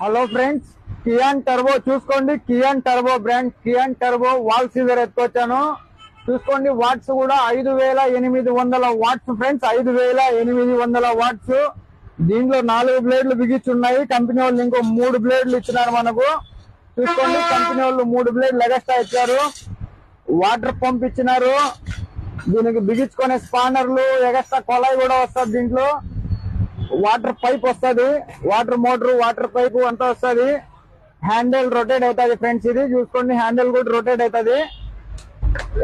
Hello friends, Kian turbo చూసుకోండి. Kian turbo brand Kian turbo wall సీజర్ ఎత్తుకొచ్చాను. చూసుకోండి, వాట్స్ కూడా 5800 వాట్స్ ఫ్రెండ్స్, 5800 వాట్స్. దీంట్లో 4 బ్లేడ్లు బిగించున్నాయి. కంపెనీ వాళ్ళు ఇంకో 3 బ్లేడ్లు ఇచ్చినారు మనకు. చూసుకోండి, కంపెనీ వాళ్ళు 3 బ్లేడ్లు ఎగస్ట్రా ఇచ్చారు. వాటర్ పంప్ ఇచ్చినారు. దీనికి బిగించుకునే స్పానర్లు, ఎగస్ట్రా కొలాయి కూడా వస్తుంది. దీంట్లో వాటర్ పైప్ వస్తుంది, వాటర్ మోటార్, వాటర్ పైప్ అంతా వస్తుంది. హ్యాండిల్ రొటేట్ అవుతుంది ఫ్రెండ్స్. ఇది చూసుకోండి, హ్యాండిల్ కూడా రొటేట్ అవుతుంది.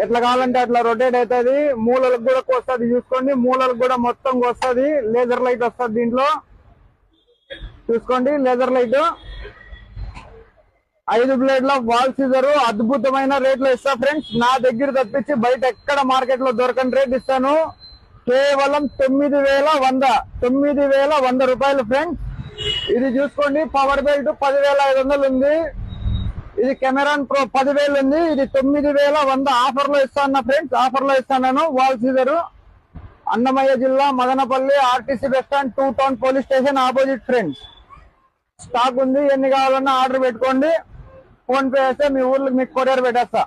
ఎట్లా కావాలంటే అట్లా రొటేట్ అవుతుంది. మూలలకు కూడా వస్తుంది. చూసుకోండి, మూలలకు కూడా మొత్తం వస్తుంది. లేజర్ లైట్ వస్తుంది దీంట్లో. చూసుకోండి, లేజర్ లైట్. 5 బ్లేడ్ల వాల్ సీజర్ అద్భుతమైన రేట్లో ఇస్తా ఫ్రెండ్స్. నా దగ్గర తప్పించి బయట ఎక్కడ మార్కెట్ లో దొరకని రేట్ ఇస్తాను. కేవలం 9100 రూపాయలు ఫ్రెండ్స్. ఇది చూసుకోండి, పవర్ బెల్ట్ 10,500 ఉంది. ఇది కెమెరాన్ ప్రో 10,000 ఉంది. ఇది 9100 ఆఫర్ లో ఇస్తాను ఫ్రెండ్స్. ఆఫర్ లో ఇస్తాను. వాల్ సీజర్ అన్నమయ్య జిల్లా Madanapalle RTC bus stand 2 town police station opposite friends. Stock ఉంది. ఎన్ని కావాలన్నా ఆర్డర్ పెట్టుకోండి. ఫోన్ పే చేస్తే మీ ఊర్లకు మీకు కొరియర్ పెట్టేస్తా.